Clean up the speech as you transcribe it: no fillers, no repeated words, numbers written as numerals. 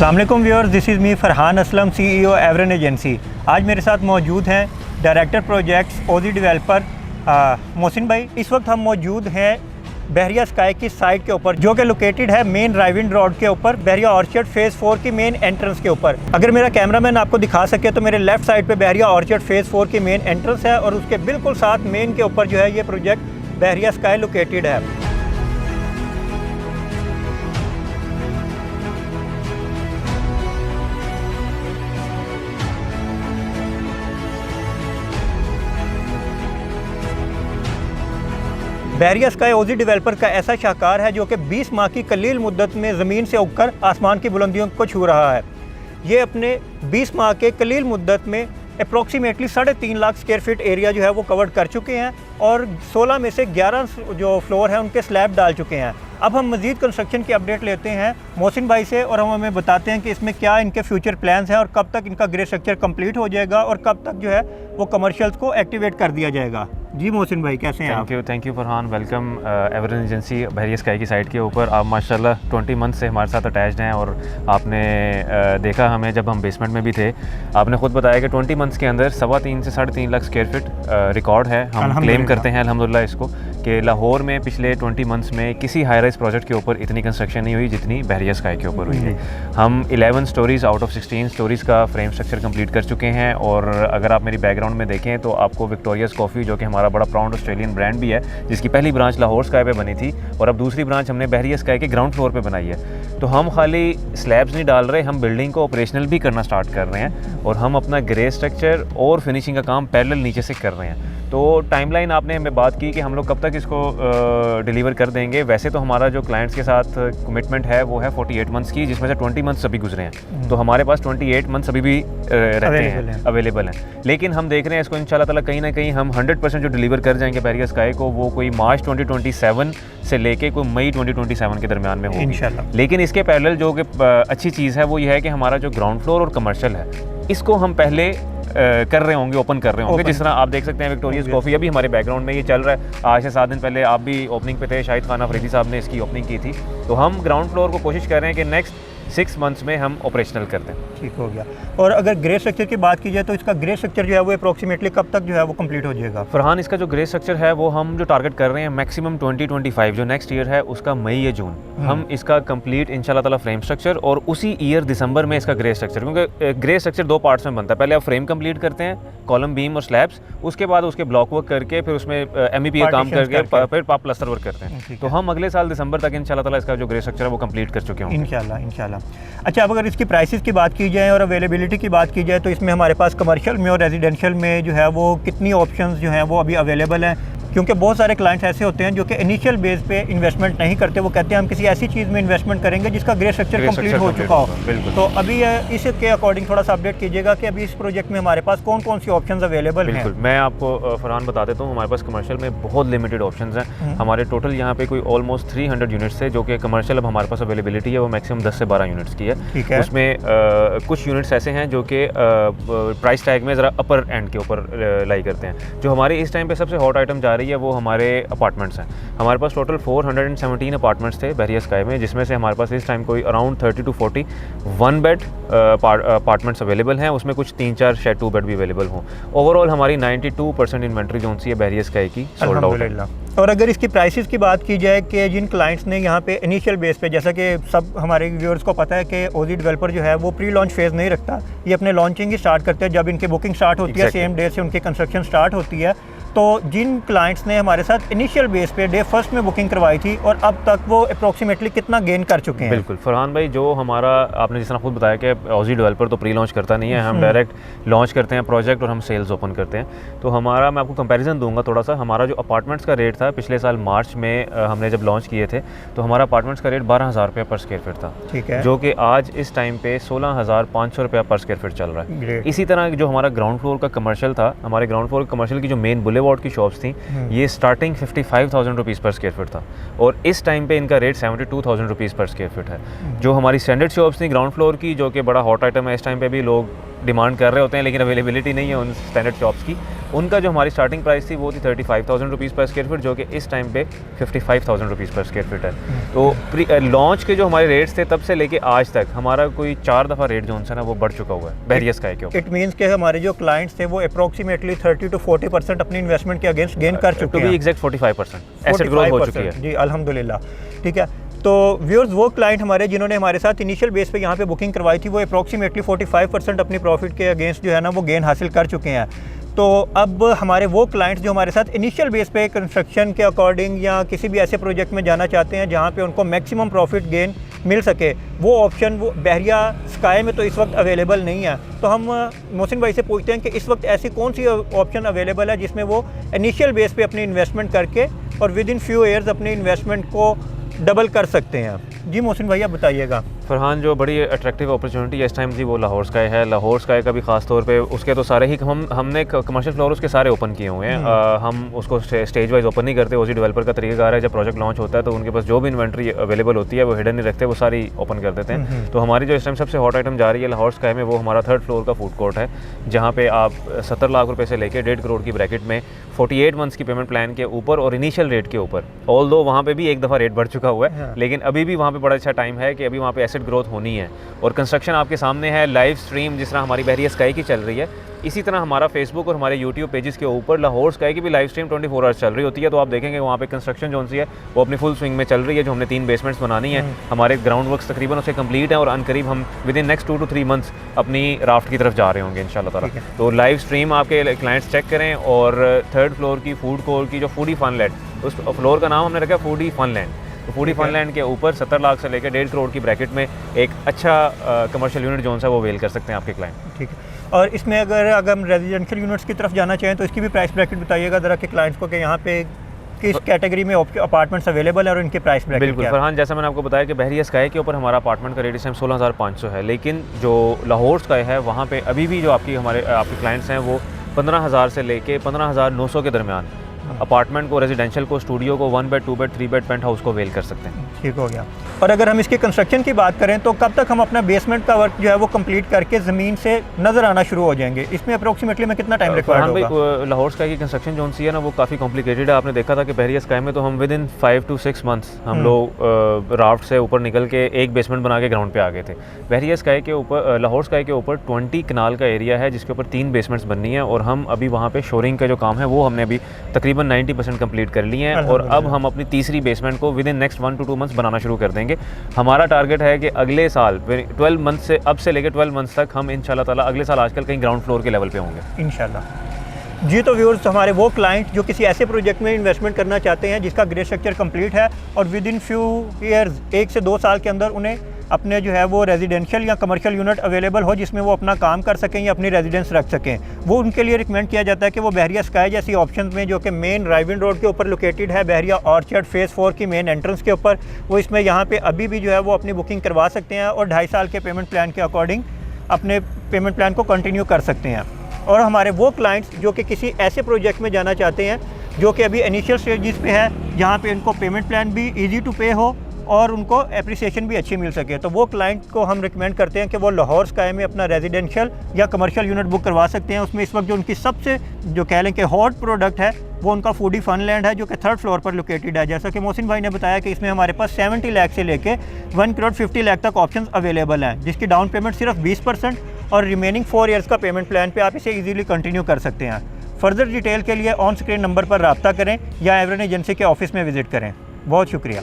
अस्सलाम वालेकुम viewers, this is me Farhan Aslam, CEO Everon agency. आज मेरे साथ मौजूद हैं director projects OG developer Mohsin भाई। इस वक्त हम मौजूद हैं बहरिया स्काई की साइट के ऊपर, जो कि लोकेटेड है मेन ड्राइविंग रोड के ऊपर, बहरिया ऑर्चर्ड फेज़ 4 की मेन एंट्रेंस के ऊपर। अगर मेरा कैमरामैन आपको दिखा सके तो मेरे लेफ़्ट साइड पे बहरिया ऑर्चर्ड फेज़ 4 की मेन एंट्रेंस है और उसके बिल्कुल साथ मेन के ऊपर जो है ये प्रोजेक्ट बहरिया स्काई लोकेटेड है। बहरिया स्काई ओजी डेवलपर का ऐसा शाहकार है जो कि 20 माह की कलील मुद्दत में ज़मीन से उगकर आसमान की बुलंदियों को छू रहा है। ये अपने 20 माह के कलील मुद्दत में approximately 3.5 lakh square feet area जो है वो कवर कर चुके हैं और 16 में से 11 जो फ्लोर हैं उनके स्लैब डाल चुके हैं। अब हम मज़ीद कंस्ट्रक्शन की अपडेट लेते हैं मोहसिन भाई से और हम हमें बताते हैं कि इसमें क्या इनके फ्यूचर प्लान्स हैं और कब तक इनका ग्रे स्ट्रक्चर कंप्लीट हो जाएगा और कब तक जो है वो कमर्शियल्स को एक्टिवेट कर दिया जाएगा। जी मोहसिन भाई, कैसे हैं आप? Thank you Farhan. Welcome Everon agency Bahria sky की साइट के ऊपर। आप माशाल्लाह 20 मंथ से हमारे साथ अटैच्ड हैं और आपने देखा हमें जब हम बेसमेंट में भी थे। आपने ख़ुद बताया कि 20 मंथ्स के अंदर 3.25 से 3.5 लाख स्क्वायर फीट रिकॉर्ड है। हम क्लेम करते हैं अल्हम्दुलिल्लाह इसको कि लाहौर में पिछले 20 मंथ्स में किसी हाई राइज प्रोजेक्ट के ऊपर इतनी कंस्ट्रक्शन नहीं हुई जितनी बहरिया स्काई के ऊपर हुई है। हम 11 स्टोरीज़ आउट ऑफ 16 स्टोरीज़ का फ्रेम स्ट्रक्चर कंप्लीट कर चुके हैं और अगर आप मेरी बैकग्राउंड में देखें तो आपको विक्टोरियाज़ कॉफ़ी, जो कि हमारा बड़ा प्राउड ऑस्ट्रेलियन ब्रांड भी है, जिसकी पहली ब्रांच लाहौर स्काई पे बनी थी और अब दूसरी ब्रांच हमने बहरिया स्काई के ग्राउंड फ्लोर पे बनाई है। तो हम खाली स्लैब्स नहीं डाल रहे, हम बिल्डिंग को ऑपरेशनल भी करना स्टार्ट कर रहे हैं और हम अपना ग्रे स्ट्रक्चर और फिनिशिंग का काम पैरेलल नीचे से कर रहे हैं। तो टाइमलाइन आपने हमें बात की कि हम लोग कब तक इसको डिलीवर कर देंगे। वैसे तो हमारा जो क्लाइंट्स के साथ कमिटमेंट है वो है 48 मंथ्स की, जिसमें से 20 मंथ्स अभी गुजरे हैं। तो हमारे पास 28 मंथ्स अभी भी अवेलेबल हैं। लेकिन हम देख रहे हैं इसको इंशाल्लाह ताला कहीं ना कहीं हम 100% जो डिलीवर कर जाएंगे बहरिया स्काई को, वो कोई मार्च 2027 से लेके कोई मई 2027 के दरमियान में होगी इंशाल्लाह। लेकिन इसके पैरेलल जो कि अच्छी चीज़ है वो ये है कि हमारा जो ग्राउंड फ्लोर और कमर्शियल है इसको हम पहले कर रहे होंगे, ओपन कर रहे होंगे। जिस तरह आप देख सकते हैं विक्टोरियाज़ कॉफ़ी अभी हमारे बैकग्राउंड में ये चल रहा है। आज से 7 दिन पहले आप भी ओपनिंग पे थे, शाहिद खान अफरीदी साहब ने इसकी ओपनिंग की थी। तो हम ग्राउंड फ्लोर को कोशिश कर रहे हैं कि नेक्स्ट 6 मंथ्स में हम ऑपरेशनल कर दें। ठीक हो गया। और अगर ग्रे स्ट्रक्चर की बात की जाए तो इसका ग्रे स्ट्रक्चर जो है वो अप्रॉक्सीमेटली कब तक जो है वो कंप्लीट हो जाएगा? फरहान, इसका जो ग्रे स्ट्रक्चर है वो हम जो टारगेट कर रहे हैं मैक्सिमम 2025 जो नेक्स्ट ईयर है उसका मई या जून हम इसका कंप्लीट इंशाल्लाह ताला फ्रेम स्ट्रक्चर और उसी ईयर दिसंबर में इसका ग्रे स्ट्रक्चर, क्योंकि ग्रे स्ट्रक्चर 2 पार्ट्स में बनता है। पहले आप फ्रेम कंप्लीट करते हैं, कॉलम बीम और स्लैब्स, उसके बाद उसके ब्लॉक वर्क करके फिर उसमें MEP का काम करके फिर प्लास्टर वर्क करते हैं। तो हम अगले साल दिसंबर तक इंशाल्लाह ताला इसका जो ग्रे स्ट्रक्चर है वो कंप्लीट कर चुके होंगे इंशाल्लाह। अच्छा, अब अगर इसकी प्राइसेस की बात की जाए और अवेलेबिलिटी की बात की जाए तो इसमें हमारे पास कमर्शियल में और रेजिडेंशियल में जो है वो कितनी ऑप्शंस जो हैं वो अभी अवेलेबल हैं? क्योंकि बहुत सारे क्लाइंट्स ऐसे होते हैं जो कि इनिशियल बेस पे इन्वेस्टमेंट नहीं करते, वो कहते हैं हम किसी ऐसी चीज़ में इन्वेस्टमेंट करेंगे जिसका ग्रे स्ट्रक्चर कंप्लीट हो चुका हो। तो अभी इसके अकॉर्डिंग थोड़ा सा अपडेट कीजिएगा कि अभी इस प्रोजेक्ट में हमारे पास कौन कौन सी ऑप्शंस अवेलेबल हैं। बिल्कुल, मैं आपको फरहान बता देता हूँ, हमारे पास कमर्शियल में बहुत लिमिटेड ऑप्शंस हैं। हमारे टोटल यहाँ पे कोई ऑलमोस्ट 300 यूनिट्स है, जो कि कमर्शियल अब हमारे पास अवेलेबिलिटी है वो मैक्सिमम 10 से 12 यूनिट्स की है। उसमें कुछ यूनिट्स ऐसे हैं जो कि प्राइस टैग में ज़रा अपर एंड के ऊपर लाई करते हैं। जो हमारे इस टाइम पे सबसे हॉट आइटम जा रही है वो हमारे अपार्टमेंट्स हैं। हमारे पास टोटल 417 अपार्टमेंट्स थे बहरिया स्काई में, जिसमें से हमारे पास इस टाइम कोई around 30 to 40 1 bed apartments available हैं। उसमें कुछ 3-4 शेड 2 बेड भी अवेलेबल हों। ओवरऑल हमारी 92% इन्वेंट्री जो सी है बहरिया स्काई की सोल्ड आउट है। और अगर इसकी प्राइसेस की बात की जाए कि जिन क्लाइंट्स ने यहाँ पे इनिशियल बेस पे, जैसा कि सब हमारे व्यूअर्स को पता है कि ओजी डेवलपर जो है वो प्री लॉन्च फेज़ नहीं रखता, ये अपने लॉन्चिंग ही स्टार्ट करते हैं जब इनकी बुकिंग स्टार्ट होती है, सेम डे से उनकी कंस्ट्रक्शन स्टार्ट होती है। तो जिन क्लाइंट्स ने हमारे साथ इनिशियल बेस पे डे फर्स्ट में बुकिंग करवाई थी और अब तक वो अप्रॉक्सीमेटली कितना गेन कर चुके हैं? बिल्कुल फरहान भाई, जो हमारा आपने जिस तरह खुद बताया कि ओजी डेवलपर तो प्री लॉन्च करता नहीं है, हम डायरेक्ट लॉन्च करते हैं प्रोजेक्ट और हम सेल्स ओपन करते हैं। तो हमारा, मैं आपको कंपैरिजन दूंगा थोड़ा सा, हमारा जो अपार्टमेंट्स का रेट था पिछले साल मार्च में हमने जब लॉन्च किए थे तो हमारा अपार्टमेंट्स का रेट 12,000 रुपये पर स्क्वायर फीट था। ठीक है। जो कि आज इस टाइम पे 16,500 रुपये पर स्क्वायर फीट चल रहा है। इसी तरह जो हमारा ग्राउंड फ्लोर का कमर्शियल था, हमारे ग्राउंड फ्लोर कमर्शियल की जो मेन बुलेवार्ड की शॉप्स थी ये स्टार्टिंग 55,000 रुपीज़ पर स्क्वायर फीट था और इस टाइम पे इनका रेट 72,000 रुपीज़ पर स्क्वायर फीट है। जो हमारी स्टैंडर्ड शॉप्स थी ग्राउंड फ्लोर की, जो कि बड़ा हॉट आइटम है इस टाइम पे भी, लोग डिमांड कर रहे होते हैं लेकिन अवेलेबिलिटी नहीं है उन स्टैंडर्ड शॉप्स की। उनका जो हमारी स्टार्टिंग प्राइस थी वो थी 35,000 रुपीज़ पर स्क्वायर फीट, जो कि इस टाइम पे 55,000 रुपीज़ पर स्क्वायर फीट है। तो लॉन्च के जो हमारे रेट्स थे तब से लेके आज तक हमारा कोई 4 दफ़ा रेट जो है ना वो बढ़ चुका हुआ है बहरिया स्काई के ऊपर। इट मीन्स कि हमारे जो क्लाइंट्स थे वो अप्रोक्सीमेटली 30 to 40% अपनी इन्वेस्टमेंट के अगेंस्ट गेन कर चुके हैं। To be exact 45% asset growth हो चुकी है जी, अल्हम्दुलिल्लाह। ठीक है, तो व्यूअर्स वो क्लाइंट हमारे जिन्होंने हमारे साथ इनिशियल बेस पे यहाँ पे बुकिंग करवाई थी वो अप्रोक्सीमेटली 45% अपनी प्रॉफिट के अगेंस्ट जो है ना वो गेन हासिल कर चुके हैं। तो अब हमारे वो क्लाइंट्स जो हमारे साथ इनिशियल बेस पे कंस्ट्रक्शन के अकॉर्डिंग या किसी भी ऐसे प्रोजेक्ट में जाना चाहते हैं जहाँ पे उनको मैक्सिमम प्रॉफिट गेन मिल सके, वो ऑप्शन वो बहरिया स्काई में तो इस वक्त अवेलेबल नहीं है। तो हम मोहसिन भाई से पूछते हैं कि इस वक्त ऐसी कौन सी ऑप्शन अवेलेबल है जिसमें वो इनिशियल बेस पे अपनी इन्वेस्टमेंट करके और विद इन फ्यू ईयर्स अपनी इन्वेस्टमेंट को डबल कर सकते हैं। जी मोहसिन भाई आप बताइएगा। फरहान, जो बड़ी अट्रैक्टिव अपॉर्चुनिटी इस टाइम थी वो लाहौर स्काई है। लाहौर स्काई का भी खास तौर पे उसके तो सारे ही हमने कमर्शियल फ्लोर उसके सारे ओपन किए हुए हैं। हम उसको स्टेज वाइज ओपन नहीं करते, उसी डेवलपर का तरीका है। जब प्रोजेक्ट लॉन्च होता है तो उनके पास जो भी इन्वेंट्री अवेलेबल होती है वो हिडन नहीं रखते, वो सारी ओपन कर देते हैं। तो हमारी जो इस टाइम सबसे हॉट आइटम जा रही है लाहौर स्काई में वो हमारा 3rd फ्लोर का फूड कोर्ट है, जहाँ पे आप 70 लाख रुपये से लेकर 1.5 करोड़ की ब्रैकेट में 48 मंथ्स की पेमेंट प्लान के ऊपर और इनिशियल रेट के ऊपर, ऑल्दो वहाँ पे भी एक दफ़ा रेट बढ़ चुका हुआ है लेकिन अभी भी वहाँ पे बड़ा अच्छा टाइम है कि अभी वहाँ पे एसेट ग्रोथ होनी है और कंस्ट्रक्शन आपके सामने है। लाइव स्ट्रीम जिस तरह हमारी बहरिया स्काई की चल रही है, इसी तरह हमारा फेसबुक और हमारे यूट्यूब पेजेस के ऊपर लाहौर स्काई की भी लाइव स्ट्रीम 24 आवर्स चल रही होती है। तो आप देखेंगे वहाँ पे कंस्ट्रक्शन जो सी है वो अपनी फुल स्विंग में चल रही है। जो हमने 3 बेसमेंट्स बनानी है, हमारे ग्राउंड वर्क्स तकरीबन उससे कंप्लीट है और अनकरीब हम with in next 2 to 3 months अपनी राफ्ट की तरफ जा रहे होंगे इंशाल्लाह ताला। तो लाइव स्ट्रीम आपके क्लाइंट्स चेक करें। और 3rd फ्लोर की फूड कोर्ट की जो फूडी फनलैंड, उस फ्लोर का नाम हमने रखा है फूडी फनलैंड। तो फूडी फनलैंड के ऊपर 70 लाख से लेकर 1.5 करोड़ की ब्रैकेट में एक अच्छा कमर्शियल यूनिट जो है वो अवेल कर सकते हैं आपके क्लाइंट। ठीक है, और इसमें अगर हम रेजिडेंशियल यूनिट्स की तरफ जाना चाहें तो इसकी भी प्राइस ब्रैकेट बताइएगा ज़रा कि क्लाइंट्स को कि यहाँ पे किस कैटेगरी में अपार्टमेंट्स अवेलेबल है और इनके प्राइस ब्रैकेट। बिल्कुल फरहान, जैसा मैंने आपको बताया कि बहरिया स्काई के ऊपर हमारा अपार्टमेंट का रेट इस टाइम 16,500 है, लेकिन जो लाहौर स्काई है वहाँ पे अभी भी जो आपके क्लाइंट्स हैं वो 15,000 से लेके 15,900 के दरमियान अपार्टमेंट को, रेजिडेंशियल को, स्टूडियो को, 1 bed 2 bed 3 bed penthouse को अवेल कर सकते हैं। ठीक हो गया। और अगर हम इसकी कंस्ट्रक्शन की बात करें तो कब तक हम अपना बेसमेंट का वर्क जो है वो कंप्लीट करके ज़मीन से नज़र आना शुरू हो जाएंगे? इसमें अप्रोक्सीमेटली में कितना टाइम रिक्वायर्ड होगा? लाहौर स्काई की कंस्ट्रक्शन जो सी है ना वो काफ़ी कॉम्प्लिकेटेड है। आपने देखा था कि बहरिया स्काई में तो हम विद इन 5 to 6 मंथ्स हम लोग राफ्ट से ऊपर निकल के एक बेसमेंट बना के ग्राउंड पे आ गए थे। बहरिया स्काई के ऊपर, लाहौर स्काई के ऊपर 20 कनाल का एरिया है जिसके ऊपर 3 बेसमेंट्स बननी है और हम अभी वहाँ पे शोरिंग का जो काम है वो हमने अभी तकरीबन 90% कंप्लीट कर लिए हैं और अब हम अपनी तीसरी बेसमेंट को within next 1 to 2 months बनाना शुरू कर देंगे। हमारा टारगेट है कि अगले साल 12 मंथ से अब से लेकर 12 मंथ्स तक हम इंशाल्लाह ताला अगले साल आजकल कहीं ग्राउंड फ्लोर के लेवल पे होंगे इंशाल्लाह। जी, तो व्यूअर्स हमारे वो क्लाइंट जो किसी ऐसे प्रोजेक्ट में इन्वेस्टमेंट करना चाहते हैं जिसका ग्रे स्ट्रक्चर कंप्लीट है और विद इन फ्यू ईयर्स 1 से 2 साल के अंदर उन्हें अपने जो है वो रेजिडेंशियल या कमर्शियल यूनिट अवेलेबल हो जिसमें वो अपना काम कर सकें या अपनी रेजिडेंस रख सकें, वो उनके लिए रिकमेंड किया जाता है कि वो बहरिया स्काई जैसी ऑप्शन में जो कि मेन राइविन रोड के ऊपर लोकेटेड है, बहरिया ऑर्चर्ड फेज़ 4 की मेन एंट्रेंस के ऊपर, वो इसमें यहाँ पे अभी भी जो है वो अपनी बुकिंग करवा सकते हैं और 2.5 साल के पेमेंट प्लान के अकॉर्डिंग अपने पेमेंट प्लान को कंटिन्यू कर सकते हैं। और हमारे वो क्लाइंट्स जो कि किसी ऐसे प्रोजेक्ट में जाना चाहते हैं जो कि अभी इनिशियल स्टेजेस पे है, जहाँ पे इनको पेमेंट प्लान भी ईजी टू पे हो और उनको एप्रिसिएशन भी अच्छी मिल सके, तो वो क्लाइंट को हम रिकमेंड करते हैं कि वो लाहौर स्काई में अपना रेजिडेंशियल या कमर्शियल यूनिट बुक करवा सकते हैं। उसमें इस वक्त जो उनकी सबसे जो कह लें कि हॉट प्रोडक्ट है वो उनका फूडी फनलैंड है जो कि 3rd फ्लोर पर लोकेटेड है। जैसा कि मोहसिन भाई ने बताया कि इसमें हमारे पास 70 लाख से लेके 1 करोड़ 50 लाख तक ऑप्शन अवेलेबल हैं, जिसकी डाउन पेमेंट सिर्फ 20% और रिमेनिंग 4 ईयर्स का पेमेंट प्लान पे आप इसे इजीली कंटिन्यू कर सकते हैं। फर्दर डिटेल के लिए ऑन स्क्रीन नंबर पर रब्ता करें या एवरेन एजेंसी के ऑफिस में विजिट करें। बहुत शुक्रिया।